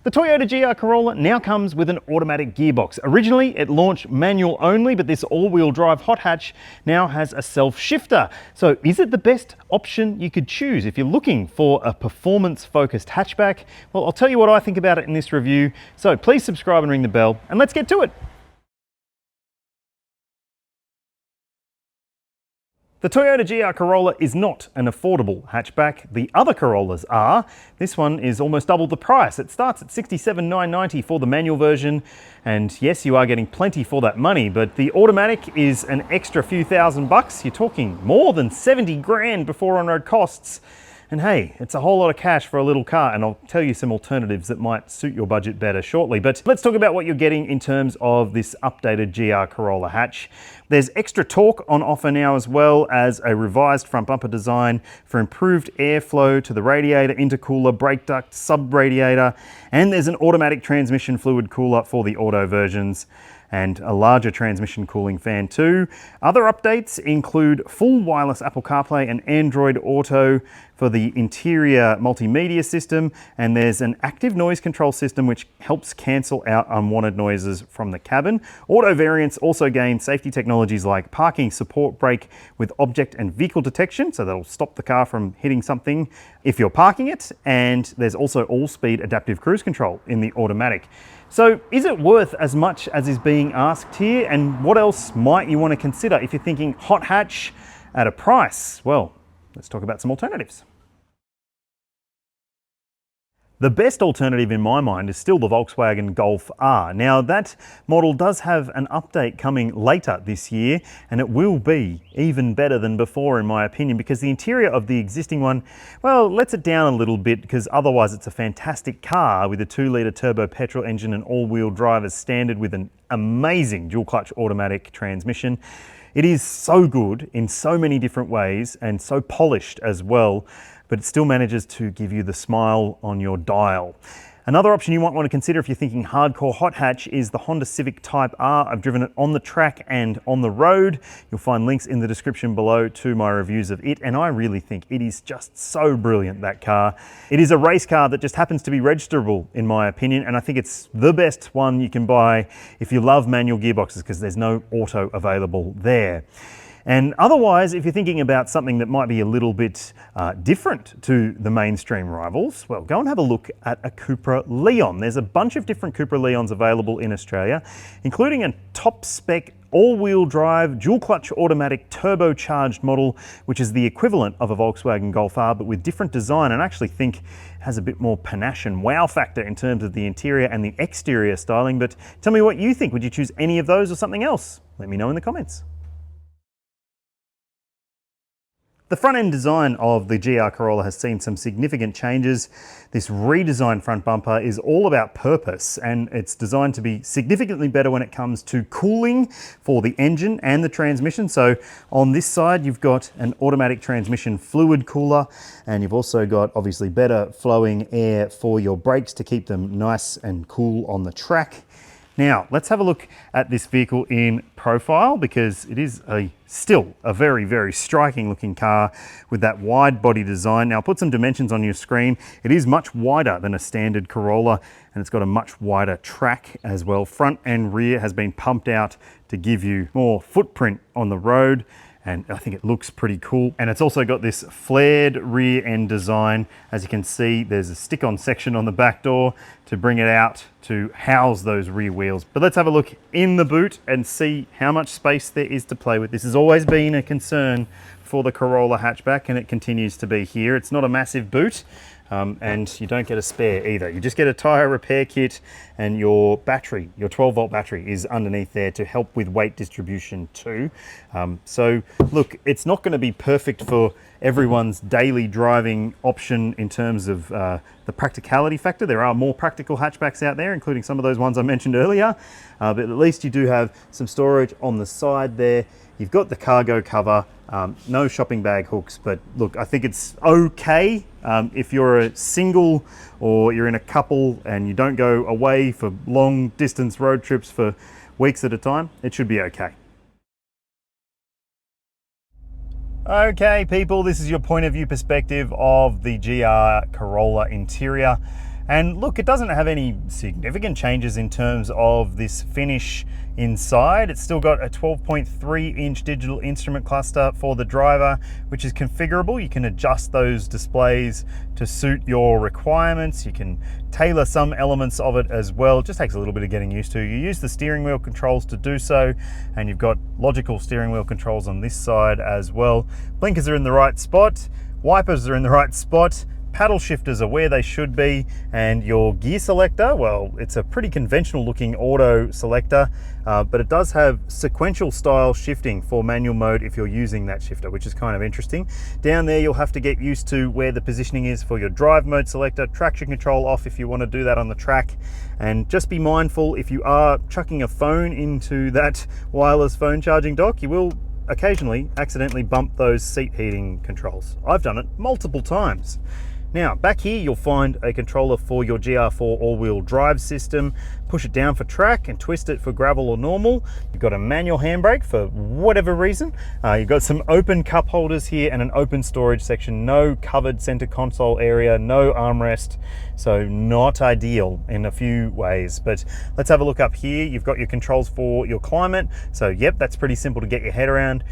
The Toyota GR Corolla now comes with an automatic gearbox. Originally, it launched manual only, but this all-wheel drive hot hatch now has a self-shifter. So is it the best option you could choose if you're looking for a performance-focused hatchback? Well, I'll tell you what I think about it in this review. So please subscribe and ring the bell, and let's get to it. The Toyota GR Corolla is not an affordable hatchback. The other Corollas are. This one is almost double the price. It starts at $67,990 for the manual version. And yes, you are getting plenty for that money, but the automatic is an extra few $1,000s. You're talking more than 70 grand before on-road costs. And hey, it's a whole lot of cash for a little car, and I'll tell you some alternatives that might suit your budget better shortly. But let's talk about what you're getting in terms of this updated GR Corolla hatch. There's extra torque on offer now, as well as a revised front bumper design for improved airflow to the radiator, intercooler, brake duct, sub-radiator, and there's an automatic transmission fluid cooler for the auto versions, and a larger transmission cooling fan too. Other updates include full wireless Apple CarPlay and Android Auto for the interior multimedia system, and there's an active noise control system which helps cancel out unwanted noises from the cabin. Auto variants also gain safety technologies like parking support brake with object and vehicle detection, so that'll stop the car from hitting something if you're parking it, and there's also all-speed adaptive cruise control in the automatic. So is it worth as much as is being asked here? And what else might you want to consider if you're thinking hot hatch at a price? Well, let's talk about some alternatives. The best alternative in my mind is still the Volkswagen Golf R. Now that model does have an update coming later this year, and it will be even better than before in my opinion, because the interior of the existing one, well, lets it down a little bit, because otherwise it's a fantastic car with a 2-litre turbo petrol engine and all-wheel drive as standard with an amazing dual clutch automatic transmission. It is so good in so many different ways and so polished as well, but it still manages to give you the smile on your dial. Another option you might want to consider if you're thinking hardcore hot hatch is the Honda Civic Type R. I've driven it on the track and on the road. You'll find links in the description below to my reviews of it, and I really think it is just so brilliant, that car. It is a race car that just happens to be registerable in my opinion, and I think it's the best one you can buy if you love manual gearboxes, because there's no auto available there. And otherwise, if you're thinking about something that might be a little bit different to the mainstream rivals, well, go and have a look at a Cupra Leon. There's a bunch of different Cupra Leons available in Australia, including a top spec all-wheel drive, dual clutch automatic turbocharged model, which is the equivalent of a Volkswagen Golf R, but with different design, and I actually think has a bit more panache and wow factor in terms of the interior and the exterior styling. But tell me what you think. Would you choose any of those or something else? Let me know in the comments. The front-end design of the GR Corolla has seen some significant changes. This redesigned front bumper is all about purpose, and it's designed to be significantly better when it comes to cooling for the engine and the transmission. So on this side, you've got an automatic transmission fluid cooler, and you've also got obviously better flowing air for your brakes to keep them nice and cool on the track. Now, let's have a look at this vehicle in profile, because it is still a very, very striking looking car with that wide body design. Now, I'll put some dimensions on your screen. It is much wider than a standard Corolla, and it's got a much wider track as well. Front and rear has been pumped out to give you more footprint on the road, and I think it looks pretty cool. And it's also got this flared rear end design. As you can see, there's a stick-on section on the back door to bring it out to house those rear wheels. But let's have a look in the boot and see how much space there is to play with. This has always been a concern for the Corolla hatchback, and it continues to be here. It's not a massive boot, and you don't get a spare either. You just get a tire repair kit, and your battery, your 12-volt battery, is underneath there to help with weight distribution too. So look, it's not going to be perfect for everyone's daily driving option in terms of the practicality factor. There are more practical hatchbacks out there, including some of those ones I mentioned earlier, but at least you do have some storage on the side there. You've got the cargo cover, no shopping bag hooks, but look, I think it's okay. If you're a single or you're in a couple and you don't go away for long distance road trips for weeks at a time, it should be okay. Okay people, this is your point of view perspective of the GR Corolla interior. And look, it doesn't have any significant changes in terms of this finish inside. It's still got a 12.3-inch digital instrument cluster for the driver, which is configurable. You can adjust those displays to suit your requirements. You can tailor some elements of it as well. It just takes a little bit of getting used to. You use the steering wheel controls to do so, and you've got logical steering wheel controls on this side as well. Blinkers are in the right spot, wipers are in the right spot, paddle shifters are where they should be, and your gear selector, well, it's a pretty conventional looking auto selector, but it does have sequential style shifting for manual mode if you're using that shifter, which is kind of interesting. Down there, you'll have to get used to where the positioning is for your drive mode selector, traction control off if you want to do that on the track, and just be mindful if you are chucking a phone into that wireless phone charging dock, you will occasionally accidentally bump those seat heating controls. I've done it multiple times. Now, back here you'll find a controller for your GR4 all-wheel drive system. Push it down for track and twist it for gravel or normal. You've got a manual handbrake for whatever reason. You've got some open cup holders here and an open storage section. No covered center console area, no armrest. So not ideal in a few ways, but let's have a look up here. You've got your controls for your climate. So yep, that's pretty simple to get your head around.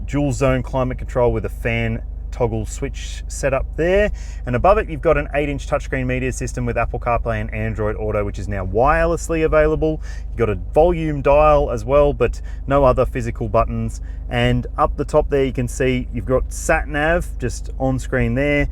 Dual zone climate control with a fan toggle switch set up there, and above it you've got an 8-inch touchscreen media system with Apple CarPlay and Android Auto, which is now wirelessly available. You've got a volume dial as well, but no other physical buttons. And up the top there you can see you've got sat nav just on screen there.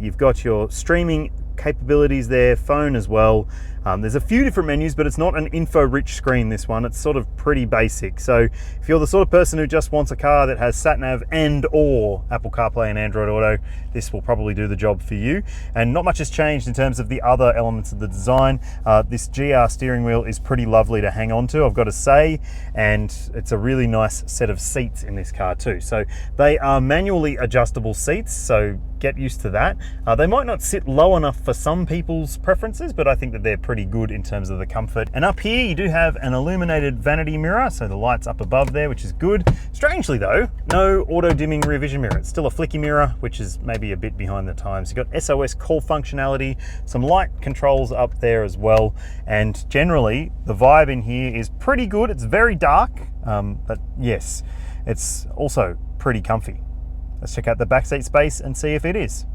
You've got your streaming capabilities there, phone as well. There's a few different menus, but it's not an info-rich screen, this one. It's sort of pretty basic. So if you're the sort of person who just wants a car that has sat-nav and or Apple CarPlay and Android Auto, this will probably do the job for you. And not much has changed in terms of the other elements of the design. This GR steering wheel is pretty lovely to hang on to, I've got to say, and it's a really nice set of seats in this car too. So they are manually adjustable seats, so get used to that. They might not sit low enough for some people's preferences, but I think that they're pretty good in terms of the comfort. And up here you do have an illuminated vanity mirror, so the light's up above there, which is good. Strangely though, no auto dimming rear vision mirror. It's still a flicky mirror, which is maybe a bit behind the times. You've got SOS call functionality, some light controls up there as well, and generally the vibe in here is pretty good. It's very dark, but yes, it's also pretty comfy. Let's check out the backseat space and see if it is.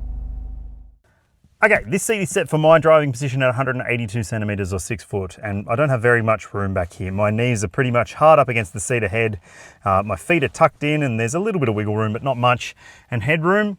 Okay, this seat is set for my driving position at 182 centimeters or 6 foot, and I don't have very much room back here. My knees are pretty much hard up against the seat ahead. My feet are tucked in and there's a little bit of wiggle room, but not much. And headroom,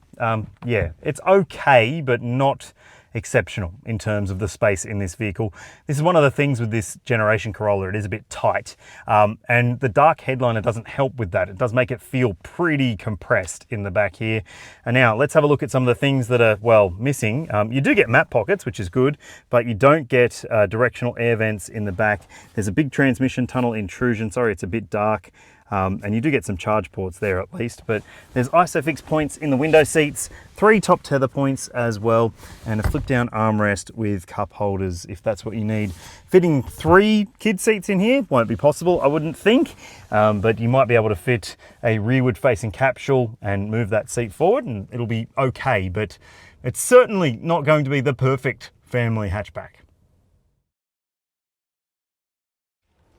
yeah, it's okay, but not exceptional in terms of the space in this vehicle. This is one of the things with this generation Corolla, it is a bit tight, and the dark headliner doesn't help with that. It does make it feel pretty compressed in the back here. And now let's have a look at some of the things that are, well, missing. You do get map pockets, which is good, but you don't get directional air vents in the back. There's a big transmission tunnel intrusion. Sorry, it's a bit dark. And you do get some charge ports there at least, but there's ISOFIX points in the window seats, 3 top tether points as well, and a flip down armrest with cup holders if that's what you need. Fitting 3 kid seats in here won't be possible, I wouldn't think, but you might be able to fit a rearward facing capsule and move that seat forward and it'll be okay, but it's certainly not going to be the perfect family hatchback.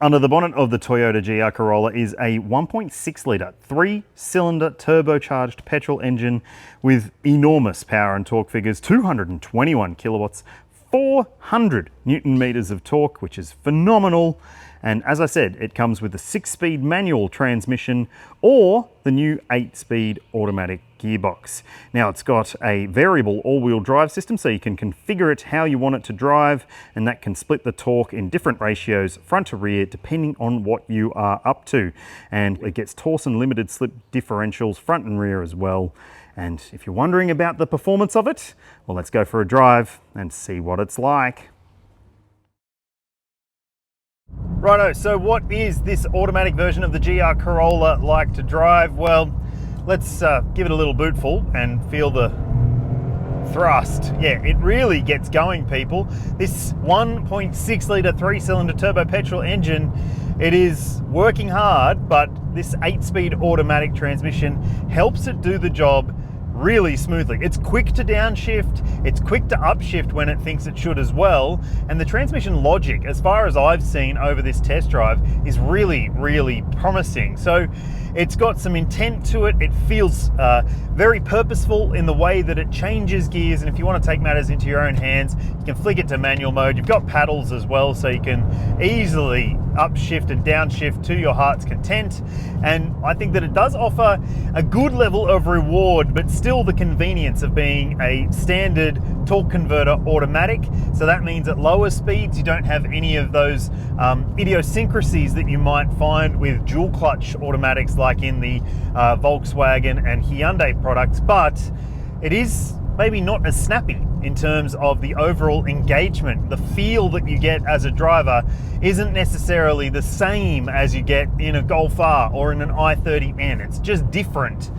Under the bonnet of the Toyota GR Corolla is a 1.6 litre, 3-cylinder turbocharged petrol engine with enormous power and torque figures, 221 kilowatts, 400 Newton meters of torque, which is phenomenal. And as I said, it comes with a 6-speed manual transmission or the new 8-speed automatic gearbox. Now it's got a variable all-wheel drive system, so you can configure it how you want it to drive, and that can split the torque in different ratios front to rear depending on what you are up to. And it gets Torsen limited slip differentials front and rear as well. And if you're wondering about the performance of it, well, let's go for a drive and see what it's like. Righto, so what is this automatic version of the GR Corolla like to drive? Well, let's give it a little bootful and feel the thrust. Yeah, it really gets going, people. This 1.6 litre 3-cylinder turbo petrol engine, it is working hard, but this 8-speed automatic transmission helps it do the job really smoothly. It's quick to downshift, it's quick to upshift when it thinks it should as well, and the transmission logic, as far as I've seen over this test drive, is really, really promising. So it's got some intent to it. It feels very purposeful in the way that it changes gears, and if you want to take matters into your own hands, you can flick it to manual mode. You've got paddles as well, so you can easily upshift and downshift to your heart's content. And I think that it does offer a good level of reward, but still the convenience of being a standard torque converter automatic. So that means at lower speeds you don't have any of those idiosyncrasies that you might find with dual clutch automatics like in the Volkswagen and Hyundai products, but it is maybe not as snappy in terms of the overall engagement. The feel that you get as a driver isn't necessarily the same as you get in a Golf R or in an i30N. It's just different.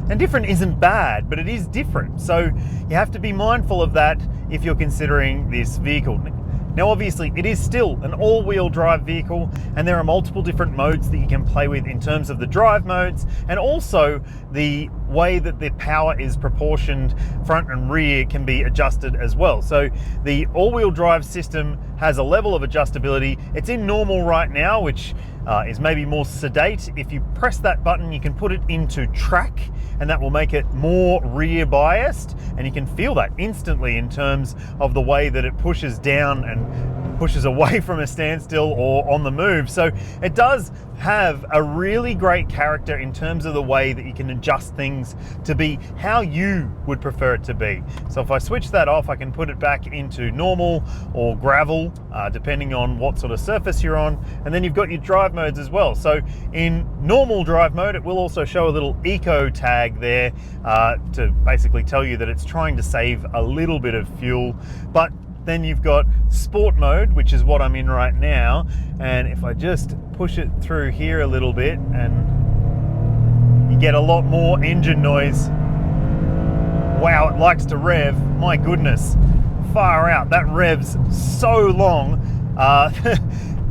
And different isn't bad, but it is different. So you have to be mindful of that if you're considering this vehicle. Now, obviously, it is still an all-wheel drive vehicle, and there are multiple different modes that you can play with in terms of the drive modes, and also the way that the power is proportioned front and rear can be adjusted as well. So the all-wheel drive system has a level of adjustability. It's in normal right now, which is maybe more sedate. If you press that button, you can put it into track, and that will make it more rear biased, and you can feel that instantly in terms of the way that it pushes down and pushes away from a standstill or on the move. So it does have a really great character in terms of the way that you can adjust things to be how you would prefer it to be. So if I switch that off, I can put it back into normal or gravel, depending on what sort of surface you're on. And then you've got your drive modes as well. So in normal drive mode, it will also show a little eco tag there to basically tell you that it's trying to save a little bit of fuel. But then you've got sport mode, which is what I'm in right now. And if I just push it through here a little bit, and you get a lot more engine noise. Wow, it likes to rev. My goodness, far out. That revs so long.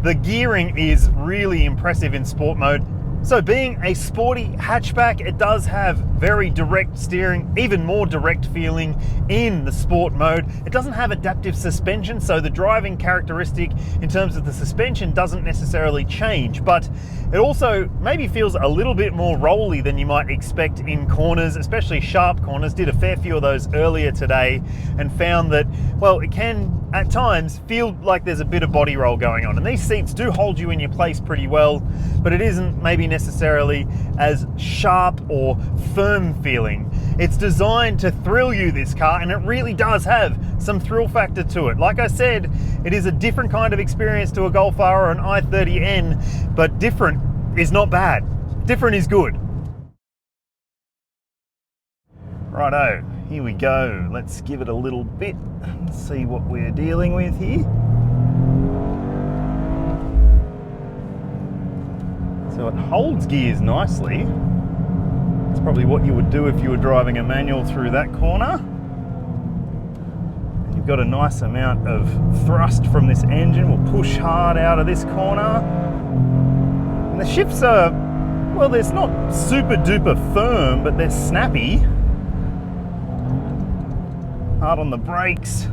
The gearing is really impressive in sport mode. So being a sporty hatchback, it does have very direct steering, even more direct feeling in the sport mode. It doesn't have adaptive suspension, so the driving characteristic in terms of the suspension doesn't necessarily change, but it also maybe feels a little bit more rolly than you might expect in corners, especially sharp corners. Did a fair few of those earlier today and found that, well, it can at times feel like there's a bit of body roll going on. And these seats do hold you in your place pretty well, but it isn't maybe necessarily as sharp or firm feeling. It's designed to thrill you, this car, and it really does have some thrill factor to it. Like I said, it is a different kind of experience to a Golf R or an i30N, but different is not bad. Different is good. Righto, here we go. Let's give it a little bit and see what we're dealing with here. So it holds gears nicely. It's probably what you would do if you were driving a manual through that corner. And you've got a nice amount of thrust from this engine. We'll push hard out of this corner. And the shifts are, well, they're not super duper firm, but they're snappy. Hard on the brakes.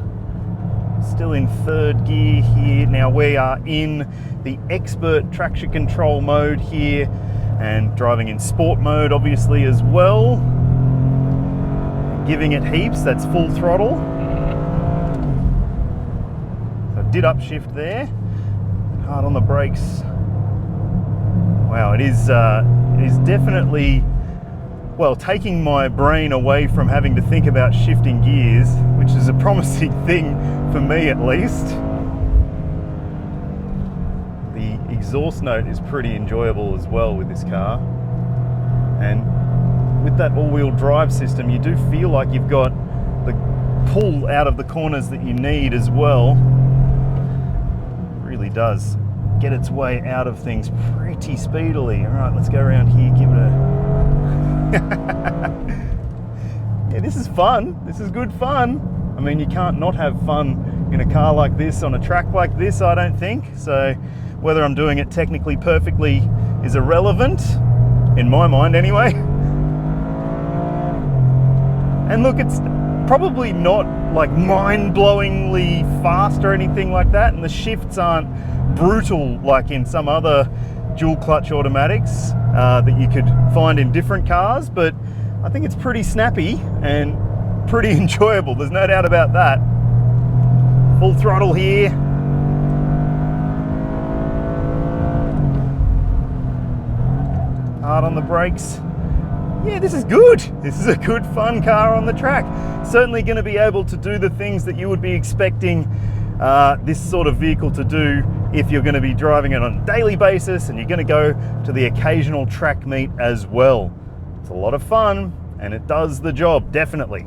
Still in third gear here. Now we are in the expert traction control mode here and driving in sport mode obviously as well. Giving it heaps, that's full throttle. So I did upshift there. Hard on the brakes. Wow, it is definitely, well, taking my brain away from having to think about shifting gears, which is a promising thing for me at least. The exhaust note is pretty enjoyable as well with this car. And with that all-wheel drive system, you do feel like you've got the pull out of the corners that you need as well. It really does get its way out of things pretty speedily. All right, let's go around here, give it a... Yeah, this is fun. This is good fun. I mean, you can't not have fun in a car like this, on a track like this, I don't think. So whether I'm doing it technically perfectly is irrelevant, in my mind anyway. And look, it's probably not like mind-blowingly fast or anything like that, and the shifts aren't brutal like in some other dual clutch automatics that you could find in different cars, but I think it's pretty snappy and pretty enjoyable. There's no doubt about that. Full throttle here. Hard on the brakes. Yeah, this is good. This is a good, fun car on the track. Certainly going to be able to do the things that you would be expecting this sort of vehicle to do if you're going to be driving it on a daily basis and you're going to go to the occasional track meet as well. It's a lot of fun and it does the job, definitely.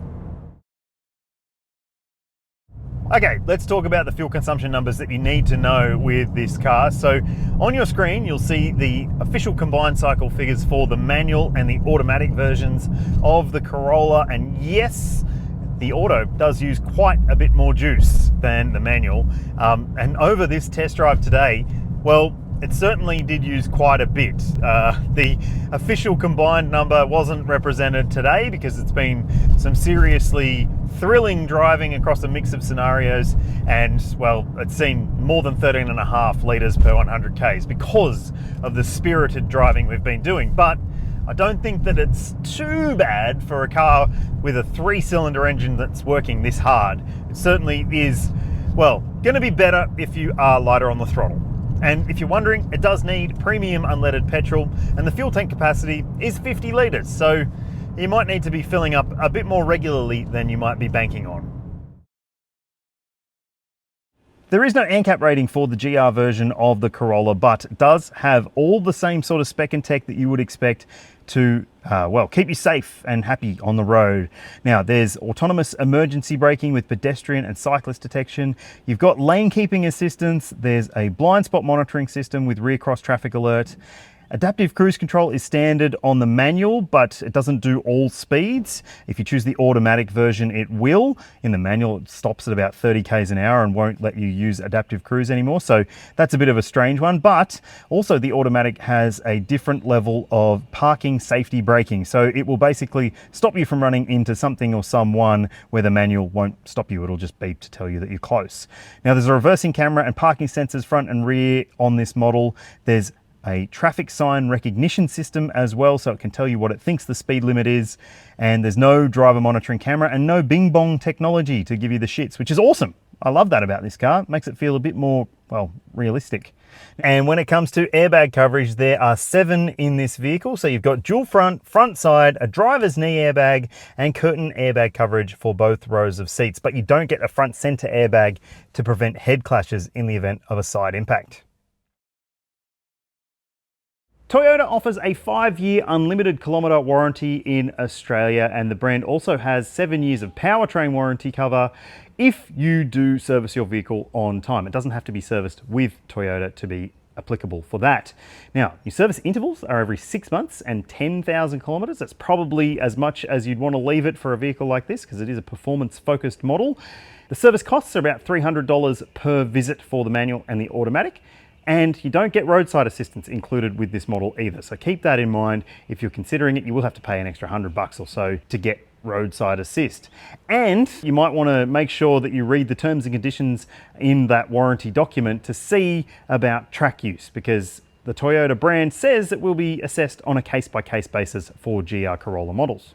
Okay, let's talk about the fuel consumption numbers that you need to know with this car. So on your screen, you'll see the official combined cycle figures for the manual and the automatic versions of the Corolla. And yes, the auto does use quite a bit more juice than the manual. And over this test drive today, well, it certainly did use quite a bit. The official combined number wasn't represented today because it's been some seriously thrilling driving across a mix of scenarios, and well, it's seen more than 13.5 litres per 100 Ks because of the spirited driving we've been doing. But I don't think that it's too bad for a car with a 3-cylinder engine that's working this hard. It certainly is, well, going to be better if you are lighter on the throttle. And if you're wondering, it does need premium unleaded petrol, and the fuel tank capacity is 50 litres, so you might need to be filling up a bit more regularly than you might be banking on. There is no ANCAP rating for the GR version of the Corolla, but it does have all the same sort of spec and tech that you would expect to, well, keep you safe and happy on the road. Now, there's autonomous emergency braking with pedestrian and cyclist detection. You've got lane keeping assistance. There's a blind spot monitoring system with rear cross traffic alert. Adaptive cruise control is standard on the manual, but it doesn't do all speeds. If you choose the automatic version, it will. In the manual, it stops at about 30 Ks an hour and won't let you use adaptive cruise anymore. So that's a bit of a strange one, but also the automatic has a different level of parking safety braking. So it will basically stop you from running into something or someone where the manual won't stop you. It'll just beep to tell you that you're close. Now, there's a reversing camera and parking sensors front and rear on this model. There's a traffic sign recognition system as well, so it can tell you what it thinks the speed limit is. And there's no driver monitoring camera and no bing bong technology to give you the shits, which is awesome. I love that about this car. It makes it feel a bit more, well, realistic. And when it comes to airbag coverage, there are 7 in this vehicle. So you've got dual front side, a driver's knee airbag, and curtain airbag coverage for both rows of seats. But you don't get a front center airbag to prevent head clashes in the event of a side impact. Toyota offers a 5-year unlimited kilometre warranty in Australia, and the brand also has 7 years of powertrain warranty cover if you do service your vehicle on time. It doesn't have to be serviced with Toyota to be applicable for that. Now, your service intervals are every 6 months and 10,000 kilometres. That's probably as much as you'd want to leave it for a vehicle like this because it is a performance-focused model. The service costs are about $300 per visit for the manual and the automatic. And you don't get roadside assistance included with this model either. So keep that in mind. If you're considering it, you will have to pay an extra $100 or so to get roadside assist. And you might want to make sure that you read the terms and conditions in that warranty document to see about track use, because the Toyota brand says it will be assessed on a case-by-case basis for GR Corolla models.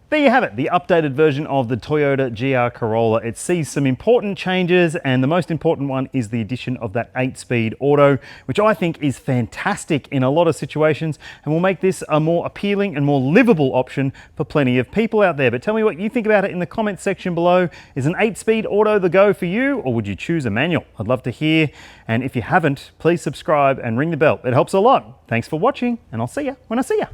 There you have it, the updated version of the Toyota GR Corolla. It sees some important changes, and the most important one is the addition of that 8-speed auto, which I think is fantastic in a lot of situations and will make this a more appealing and more livable option for plenty of people out there. But tell me what you think about it in the comments section below. Is an 8-speed auto the go for you, or would you choose a manual? I'd love to hear. And if you haven't, please subscribe and ring the bell. It helps a lot. Thanks for watching, and I'll see you when I see you.